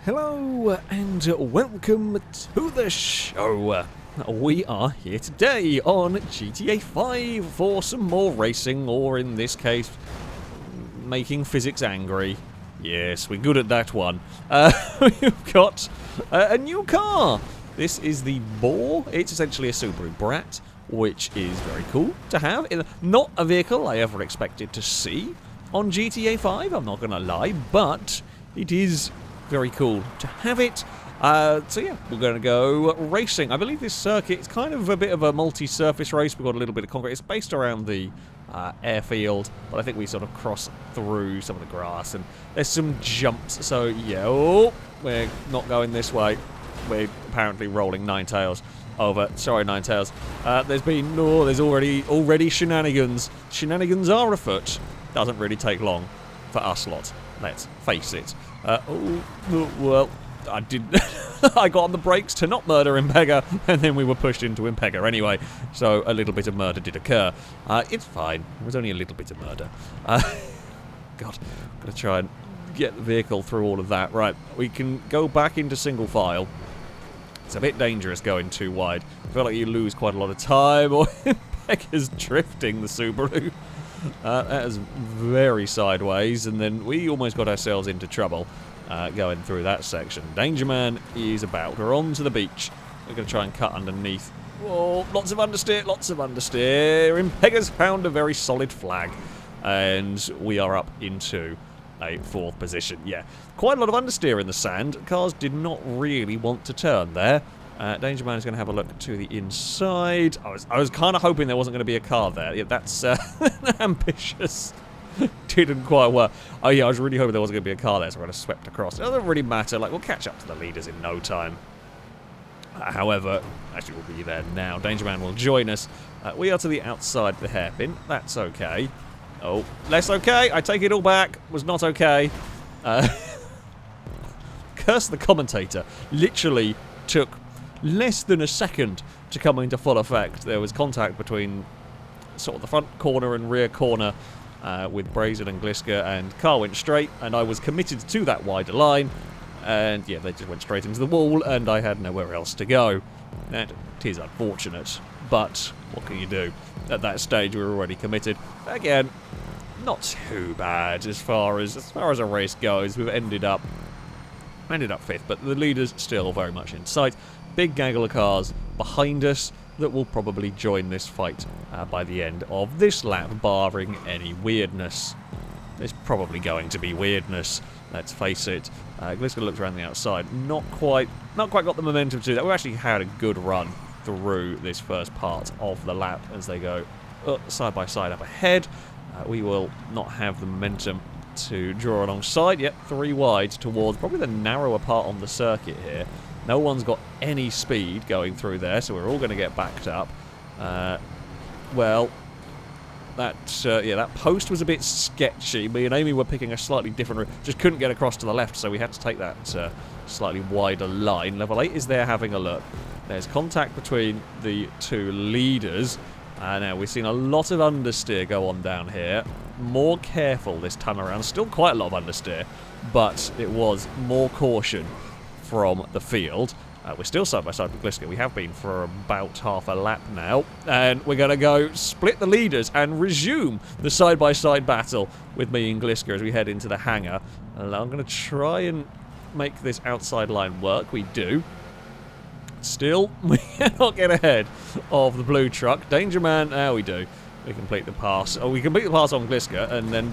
Hello and welcome to the show. We are here today on GTA 5 for some more racing, or in this case, making physics angry. Yes, we're good at that one. We've got a new car. This is the Boar. It's essentially a Subaru Brat, which is very cool to have. Not a vehicle I ever expected to see on GTA 5, I'm not going to lie, but it is very cool to have it. So yeah, we're going to go racing. I believe this circuit is kind of a bit of a multi-surface race. We've got a little bit of concrete. It's based around the airfield, but I think we sort of cross through some of the grass, and there's some jumps. So yeah, we're not going this way. We're apparently rolling Nine Tails over. Sorry, Nine Tails. There's already shenanigans. Shenanigans are afoot. Doesn't really take long for us lot. Let's face it. Well, I did. I got on the brakes to not murder Impega, and then we were pushed into Impega anyway. So a little bit of murder did occur. It's fine. It was only a little bit of murder. God, I'm gonna try and get the vehicle through all of that. Right, we can go back into single file. It's a bit dangerous going too wide. I feel like you lose quite a lot of time, or Impega's drifting the Subaru. That is very sideways, and then we almost got ourselves into trouble going through that section. Danger Man is about. We're on to the beach. We're going to try and cut underneath. Whoa, lots of understeer, lots of understeer. Impega's found a very solid flag, and we are up into a fourth position. Yeah, quite a lot of understeer in the sand. Cars did not really want to turn there. Danger Man is going to have a look to the inside. I was kind of hoping there wasn't going to be a car there. Yeah, that's ambitious. Didn't quite work. Oh yeah, I was really hoping there wasn't going to be a car there, so I just swept across. It doesn't really matter. Like, we'll catch up to the leaders in no time. However, actually we'll be there now. Danger Man will join us. We are to the outside of the hairpin. That's okay. Oh, less okay. I take it all back. Was not okay. Curse the commentator. Literally took less than a second to come into full effect. There was contact between sort of the front corner and rear corner with Brazen and Gliska, and car went straight, and I was committed to that wider line, and yeah, they just went straight into the wall, and I had nowhere else to go. And it is unfortunate, but what can you do? At that stage, we were already committed. Again, not too bad as far as a race goes. We've ended up fifth, but the leader's still very much in sight. Big gaggle of cars behind us that will probably join this fight by the end of this lap, barring any weirdness. There's probably going to be weirdness, let's face it. Gliska looked around the outside, not quite got the momentum to do that. We've actually had a good run through this first part of the lap as they go side by side up ahead. We will not have the momentum to draw alongside. Yep, 3 wide towards probably the narrower part on the circuit here. No one's got any speed going through there, so we're all going to get backed up. Well, that post was a bit sketchy. Me and Amy were picking a slightly different route. Just couldn't get across to the left, so we had to take that slightly wider line. Level 8 is there having a look. There's contact between the two leaders. Now, we've seen a lot of understeer go on down here. More careful this time around. Still quite a lot of understeer, but it was more caution from the field. We're still side by side with Gliska. We have been for about half a lap now, and we're going to go split the leaders and resume the side-by-side battle with me and Gliska as we head into the hangar. And I'm going to try and make this outside line work. We do. Still, we cannot get ahead of the blue truck. Danger Man, we do. We complete the pass. Oh, we complete the pass on Gliska, and then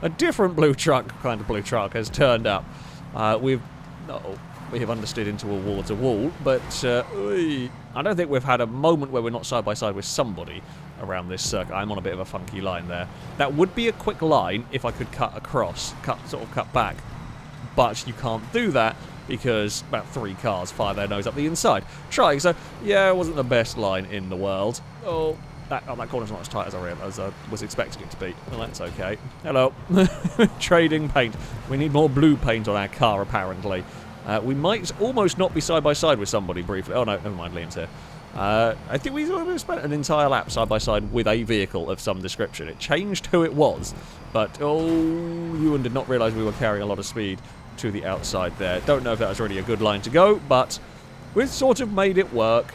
a different blue truck, kind of blue truck, has turned up. We have understeered into a wall-to-wall, but I don't think we've had a moment where we're not side-by-side with somebody around this circuit. I'm on a bit of a funky line there. That would be a quick line if I could cut across, cut back, but you can't do that because about 3 cars fire their nose up the inside. Trying, so yeah, it wasn't the best line in the world. That corner's not as tight as I was expecting it to be. Well, that's okay. Hello. Trading paint. We need more blue paint on our car, apparently. We might almost not be side by side with somebody briefly. Oh no, never mind, Liam's here. I think we spent an entire lap side by side with a vehicle of some description. It changed who it was, but Ewan did not realise we were carrying a lot of speed to the outside there. Don't know if that was really a good line to go, but we've sort of made it work.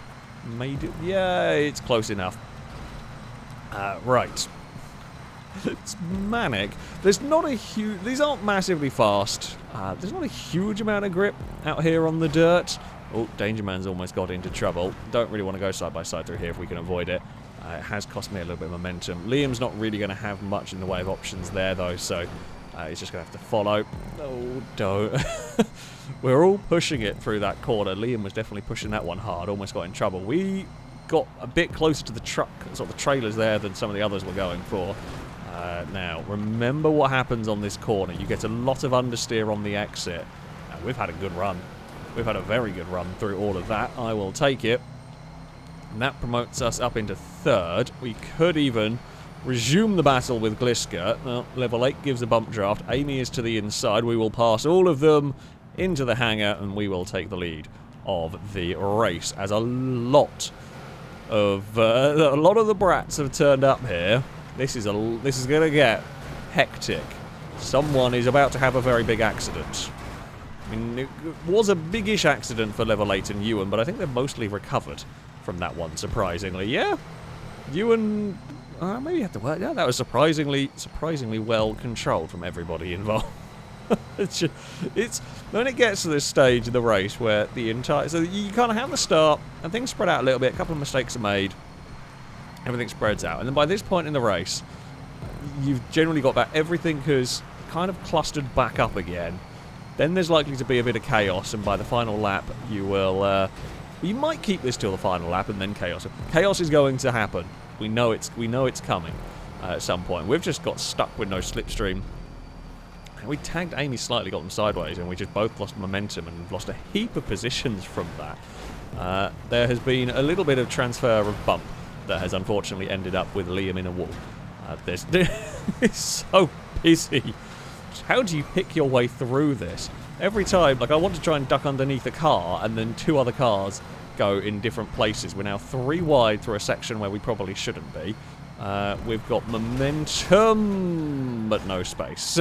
Yeah, it's close enough. Right. It's manic. There's not a huge... These aren't massively fast. There's not a huge amount of grip out here on the dirt. Oh, Danger Man's almost got into trouble. Don't really want to go side by side through here if we can avoid it. It has cost me a little bit of momentum. Liam's not really going to have much in the way of options there, though, so he's just going to have to follow. Oh, don't. We're all pushing it through that corner. Liam was definitely pushing that one hard. Almost got in trouble. We got a bit closer to the truck, sort of the trailers there, than some of the others were going for. Now, remember what happens on this corner. You get a lot of understeer on the exit. We've had a good run. We've had a very good run through all of that. I will take it. And that promotes us up into third. We could even resume the battle with Gliska. Well, level 8 gives a bump draft. Amy is to the inside. We will pass all of them into the hangar, and we will take the lead of the race. As a lot of the brats have turned up here. This is going to get hectic. Someone is about to have a very big accident. I mean, it was a biggish accident for level 8 and Ewan, but I think they're mostly recovered from that one, surprisingly. Yeah, Ewan, maybe you have to work. Yeah, that was surprisingly well controlled from everybody involved. It's when it gets to this stage of the race where the entire... So you kind of have the start, and things spread out a little bit, a couple of mistakes are made, everything spreads out. And then by this point in the race, you've generally got about everything has kind of clustered back up again. Then there's likely to be a bit of chaos, and by the final lap, you will... you might keep this till the final lap, and then chaos. Chaos is going to happen. We know it's coming at some point. We've just got stuck with no slipstream. We tagged Amy slightly, got them sideways, and we just both lost momentum and lost a heap of positions from that. There has been a little bit of transfer of bump that has unfortunately ended up with Liam in a wall. It's so busy. How do you pick your way through this? Every time, like, I want to try and duck underneath a car, and then two other cars go in different places. We're now 3 wide through a section where we probably shouldn't be. We've got momentum, but no space.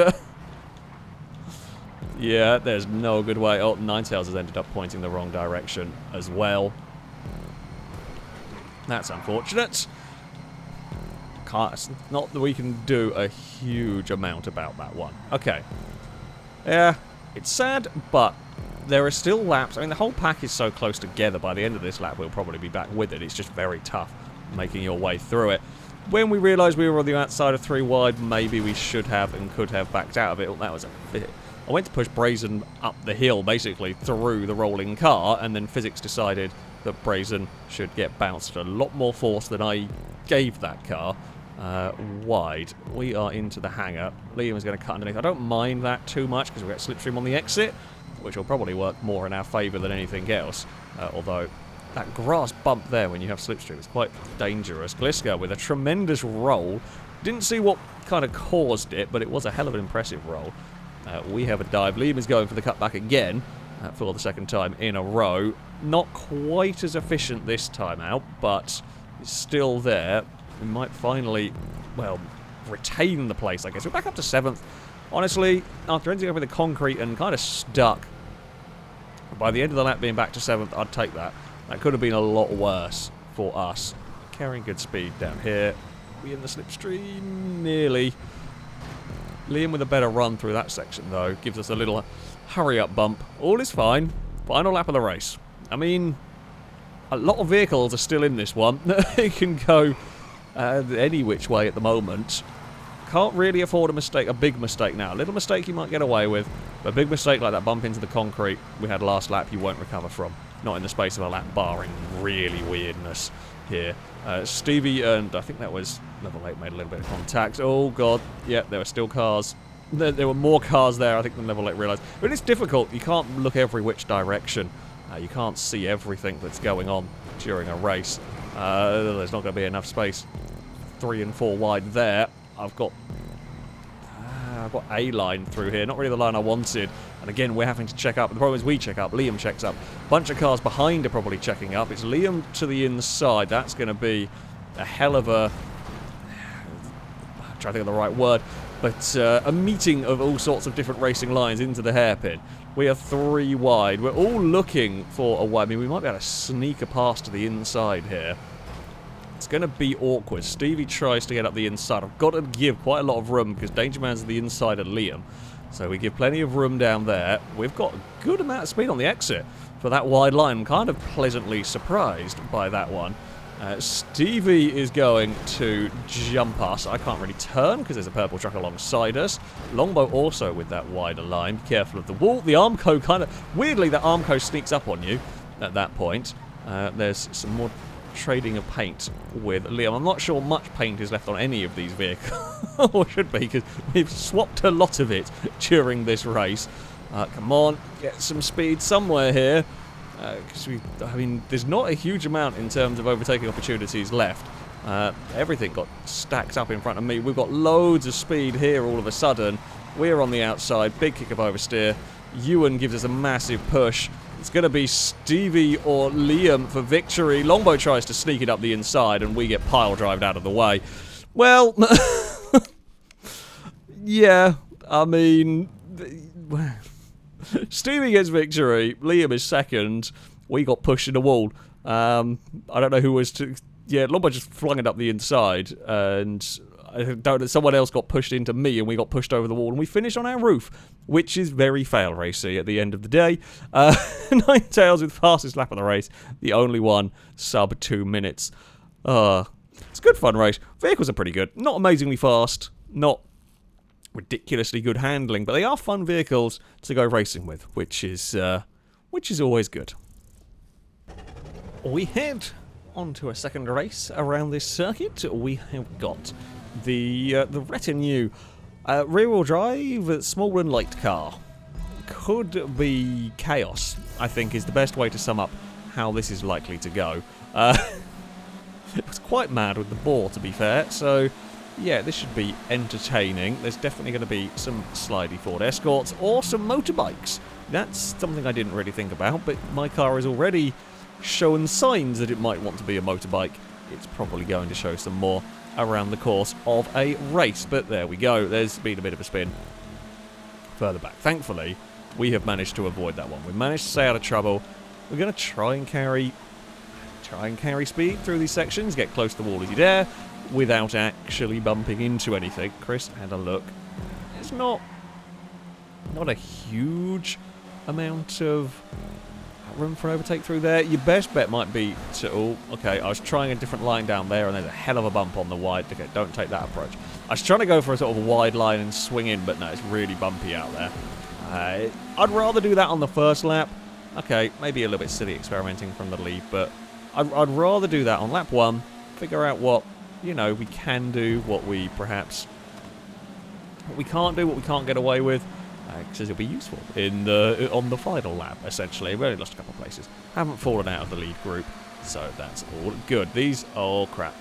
Yeah, there's no good way. Oh, Ninetails has ended up pointing the wrong direction as well. That's unfortunate. It's not that we can do a huge amount about that one. Okay. Yeah, it's sad, but there are still laps. I mean, the whole pack is so close together. By the end of this lap, we'll probably be back with it. It's just very tough making your way through it. When we realised we were on the outside of 3 wide, maybe we should have and could have backed out of it. Well, that was a bit... I went to push Brazen up the hill, basically, through the rolling car, and then physics decided that Brazen should get bounced at a lot more force than I gave that car. Wide. We are into the hangar. Liam is going to cut underneath. I don't mind that too much because we've got slipstream on the exit, which will probably work more in our favour than anything else. Although that grass bump there when you have slipstream is quite dangerous. Gliska with a tremendous roll. Didn't see what kind of caused it, but it was a hell of an impressive roll. We have a dive. Liam is going for the cutback again for the second time in a row. Not quite as efficient this time out, but it's still there. We might finally, well, retain the place, I guess. We're back up to 7th. Honestly, after ending up with the concrete and kind of stuck, by the end of the lap being back to 7th, I'd take that. That could have been a lot worse for us. Carrying good speed down here. We in the slipstream? Nearly. Liam with a better run through that section, though, gives us a little hurry-up bump. All is fine. Final lap of the race. I mean, a lot of vehicles are still in this one. It can go any which way at the moment. Can't really afford a mistake, a big mistake now. A little mistake you might get away with, but a big mistake like that bump into the concrete we had last lap you won't recover from. Not in the space of a lap, barring really weirdness here. Stevie and I think that was level 8 made a little bit of contact. Oh god, yeah, there were still cars. There were more cars there, I think, than level 8 realised. But it's difficult. You can't look every which direction. You can't see everything that's going on during a race. There's not going to be enough space. 3 and 4 wide there. I've got a line through here. Not really the line I wanted. And again, we're having to check up. The problem is we check up. Liam checks up. Bunch of cars behind are probably checking up. It's Liam to the inside. That's going to be a hell of a trying to think of the right word, but a meeting of all sorts of different racing lines into the hairpin. We are 3 wide. We're all looking for a wide. I mean, we might be able to sneak a pass to the inside here. It's going to be awkward. Stevie tries to get up the inside. I've got to give quite a lot of room because Danger Man's the inside of Liam. So we give plenty of room down there. We've got a good amount of speed on the exit for that wide line. I'm kind of pleasantly surprised by that one. Stevie is going to jump us. I can't really turn because there's a purple truck alongside us. Longbow also with that wider line. Be careful of the wall. The Armco kind of... Weirdly, the Armco sneaks up on you at that point. There's some more trading of paint with Liam. I'm not sure much paint is left on any of these vehicles. Or should be, because we've swapped a lot of it during this race. Come on, get some speed somewhere here. Because I mean, there's not a huge amount in terms of overtaking opportunities left. Everything got stacked up in front of me. We've got loads of speed here all of a sudden. We're on the outside. Big kick of oversteer. Ewan gives us a massive push. It's going to be Stevie or Liam for victory. Longbow tries to sneak it up the inside, and we get pile-drived out of the way. Well, yeah, I mean... Stevie gets victory. Liam is second. We got pushed in the wall. I don't know who was to... Yeah, Longbow just flung it up the inside. And I don't know, someone else got pushed into me and we got pushed over the wall. And we finished on our roof, which is very fail-racy at the end of the day. Ninetales with fastest lap of the race. The only one sub 2 minutes. It's a good fun race. Vehicles are pretty good. Not amazingly fast. Not ridiculously good handling, but they are fun vehicles to go racing with, which is always good. We head on to a second race around this circuit. We have got the retinue rear-wheel drive small and light car. Could be chaos, I think, is the best way to sum up how this is likely to go. It was quite mad with the boar, to be fair, so yeah, this should be entertaining. There's definitely going to be some slidey Ford Escorts or some motorbikes. That's something I didn't really think about, but my car has already shown signs that it might want to be a motorbike. It's probably going to show some more around the course of a race, but there we go. There's been a bit of a spin further back. Thankfully, we have managed to avoid that one. We managed to stay out of trouble. We're going to try and carry speed through these sections, get close to the wall as you dare, without actually bumping into anything. Chris had a look. It's not a huge amount of room for an overtake through there. Your best bet might be to... Oh, okay, I was trying a different line down there, and there's a hell of a bump on the wide. Okay, don't take that approach. I was trying to go for a sort of a wide line and swing in, but no, it's really bumpy out there. I'd rather do that on the first lap. Okay, maybe a little bit silly experimenting from the lead, but I'd rather do that on lap 1, figure out what, you know, we can do, what we perhaps... what we can't do, what we can't get away with, because it'll be useful on the final lap, essentially. We only lost a couple of places. Haven't fallen out of the lead group, so that's all good. These... oh, crap.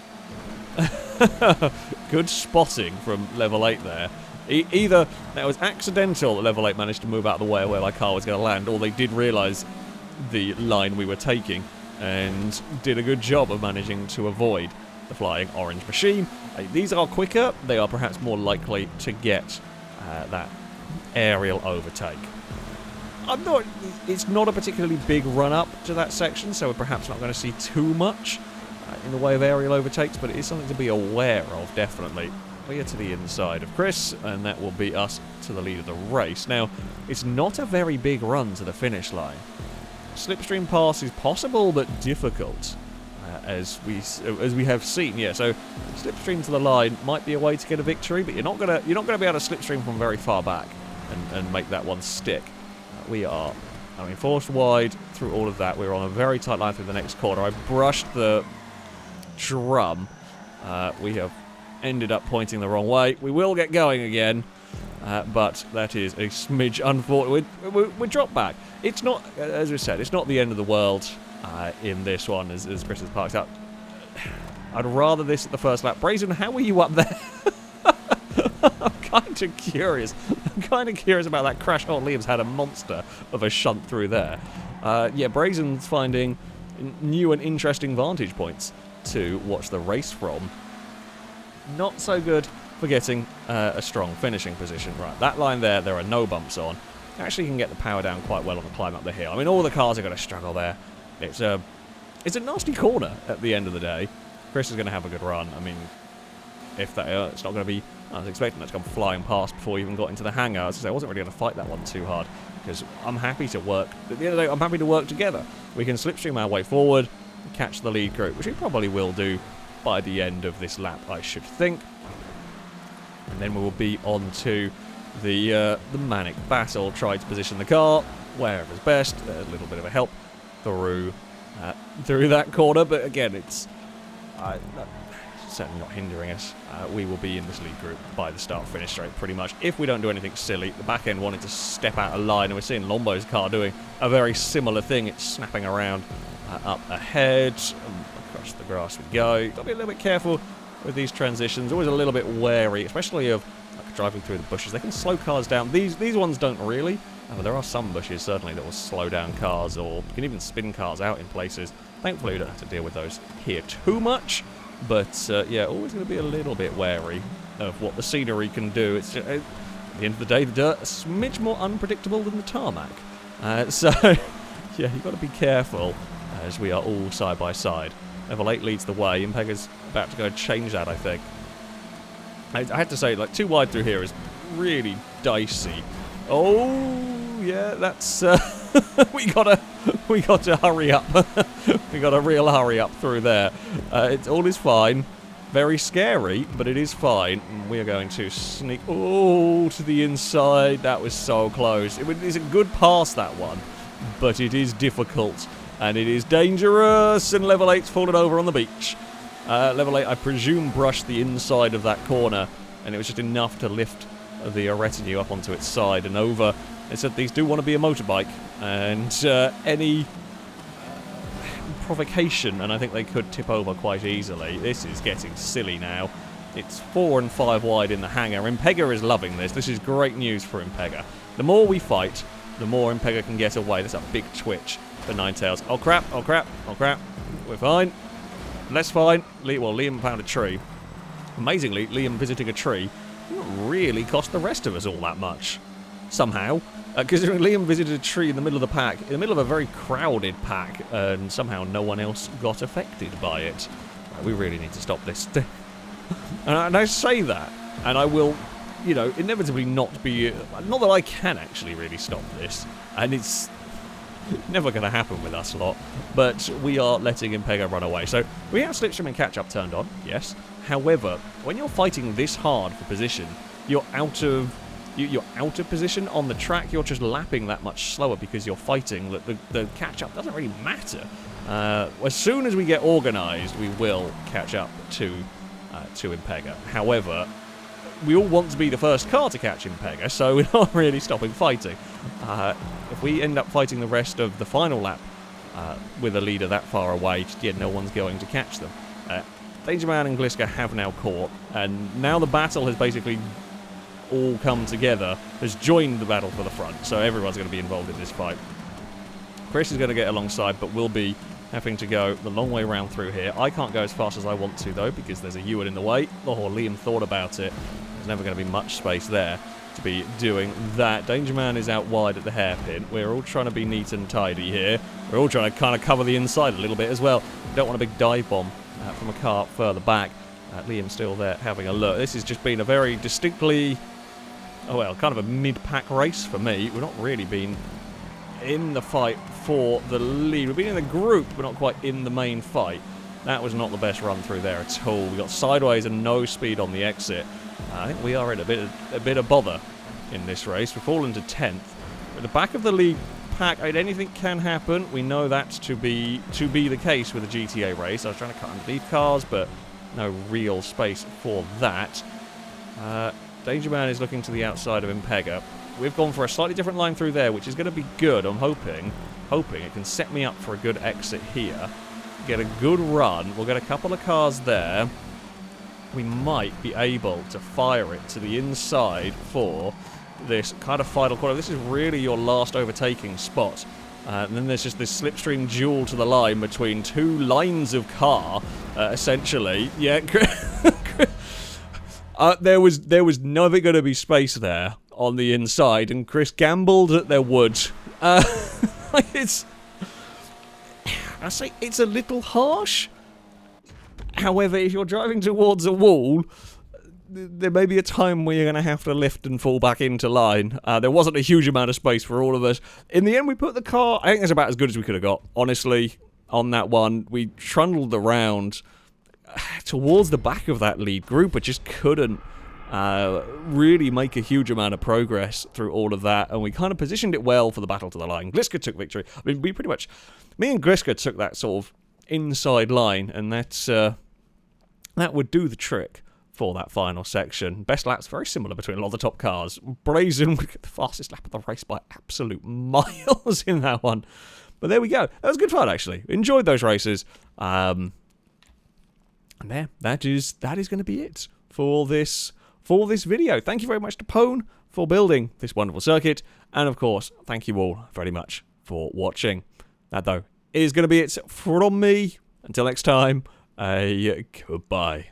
Good spotting from level 8 there. Either that was accidental that level 8 managed to move out of the way where my car was going to land, or they did realise the line we were taking and did a good job of managing to avoid the flying orange machine. These are quicker. They are perhaps more likely to get that aerial overtake. It's not a particularly big run-up to that section, so we're perhaps not going to see too much in the way of aerial overtakes, but it is something to be aware of, definitely. We are to the inside of Chris, and that will be us to the lead of the race. Now, it's not a very big run to the finish line. Slipstream pass is possible, but difficult, as we have seen. Yeah, so slipstream to the line might be a way to get a victory, but you're not gonna be able to slipstream from very far back and make that one stick. We are, I mean, forced wide through all of that. We're on a very tight line through the next corner. I brushed the drum. We have ended up pointing the wrong way. We will get going again, but that is a smidge unfortunate. We dropped back. It's not, as we said, it's not the end of the world in this one, as Chris has parked up. I'd rather this at the first lap. Brazen, how were you up there? I'm kind of curious. I'm kind of curious about that crash. Oh, Liam's had a monster of a shunt through there. Yeah, Brazen's finding new and interesting vantage points to watch the race from. Not so good for getting a strong finishing position. Right, that line there are no bumps on. Actually can get the power down quite well on the climb up the hill. I mean, all the cars are going to struggle there. It's a nasty corner at the end of the day. Chris is going to have a good run. I mean, if that it's not going to be... I was expecting that to come flying past before we even got into the hangar. As I say, I wasn't really going to fight that one too hard because I'm happy to work. At the end of the day, I'm happy to work together. We can slipstream our way forward, catch the lead group, which we probably will do by the end of this lap, I should think. And then we will be on to the manic battle. Try to position the car wherever's best. A little bit of a help through that corner, but again, it's certainly not hindering us. We will be in this lead group by the start-finish straight, pretty much. If we don't do anything silly, the back end wanted to step out of line, and we're seeing Lombo's car doing a very similar thing. It's snapping around up ahead. Across the grass we go. Got to be a little bit careful with these transitions. Always a little bit wary, especially of driving through the bushes. They can slow cars down. These ones don't really. But there are some bushes, certainly, that will slow down cars, or can even spin cars out in places. Thankfully, we don't have to deal with those here too much. But, yeah, always going to be a little bit wary of what the scenery can do. It's just, at the end of the day, the dirt is a smidge more unpredictable than the tarmac. So, yeah, you've got to be careful as we are all side by side. Level 8 leads the way. Impega's about to go change that, I think. I had to say, like, too wide through here is really dicey. Oh, yeah, that's... we got to hurry up. We got a real hurry up through there. It all is fine. Very scary, but it is fine. We are going to sneak to the inside. That was so close. It isn't good past that one, but it is difficult and it is dangerous. And level 8's fallen over on the beach. Level 8, I presume, brushed the inside of that corner, and it was just enough to lift the retinue up onto its side and over. They said these do want to be a motorbike, and any provocation, and I think they could tip over quite easily. This is getting silly now. It's 4 and 5 wide in the hangar. Impega is loving this. This is great news for Impega. The more we fight, the more Impega can get away. That's a big twitch for Ninetales. Oh crap, oh crap, oh crap. We're fine. Less fine. Well, Liam found a tree. Amazingly, Liam visiting a tree didn't really cost the rest of us all that much. Somehow. Considering Liam visited a tree in the middle of the pack, in the middle of a very crowded pack, and somehow no one else got affected by it. We really need to stop this. And I say that, and I will, you know, inevitably not be... Not that I can actually really stop this, and it's never going to happen with us lot, but we are letting Impega run away. So we have slipstream and catch-up turned on, yes. However, when you're fighting this hard for position, you're out of position on the track. You're just lapping that much slower because you're fighting. The catch-up doesn't really matter. As soon as we get organised, we will catch up to Impega. However, we all want to be the first car to catch Impega, so we're not really stopping fighting. If we end up fighting the rest of the final lap with a leader that far away, yeah, no one's going to catch them. Dangerman and Gliska have now caught, and now the battle has basically all come together, has joined the battle for the front, so everyone's going to be involved in this fight. Chris is going to get alongside, but will be having to go the long way round through here. I can't go as fast as I want to, though, because there's a Ewan in the way. Oh, Liam thought about it. There's never going to be much space there to be doing that. Dangerman is out wide at the hairpin. We're all trying to be neat and tidy here. We're all trying to kind of cover the inside a little bit as well. We don't want a big dive bomb from a car further back. Liam's still there having a look. This has just been a very distinctly... Oh well, kind of a mid-pack race for me. We've not really been in the fight for the lead. We've been in the group, but not quite in the main fight. That was not the best run through there at all. We got sideways and no speed on the exit. I think we are in a bit of bother in this race. We've fallen to 10th. At the back of the lead pack, anything can happen. We know that's to be the case with a GTA race. I was trying to cut underneath cars, but no real space for that. Dangerman is looking to the outside of Impega. We've gone for a slightly different line through there, which is going to be good. I'm hoping it can set me up for a good exit here. Get a good run. We'll get a couple of cars there. We might be able to fire it to the inside for this kind of final corner. This is really your last overtaking spot. And then there's just this slipstream duel to the line between two lines of car, essentially. Yeah, There was never going to be space there on the inside, and Chris gambled that there would. It's a little harsh. However, if you're driving towards a wall, there may be a time where you're going to have to lift and fall back into line. There wasn't a huge amount of space for all of us. In the end, we put the car... I think it's about as good as we could have got, honestly, on that one. We trundled around towards the back of that lead group, but just couldn't really make a huge amount of progress through all of that, and we kind of positioned it well for the battle to the line. Gliska took victory. I mean, we pretty much... Me and Gliska took that sort of inside line, and that's that would do the trick for that final section. Best laps very similar between a lot of the top cars. Brazen would get the fastest lap of the race by absolute miles in that one. But there we go. That was good fun, actually. Enjoyed those races. And there, that is going to be it for this video. Thank you very much to Pone for building this wonderful circuit, and of course, thank you all very much for watching. That, though, is going to be it from me. Until next time, goodbye.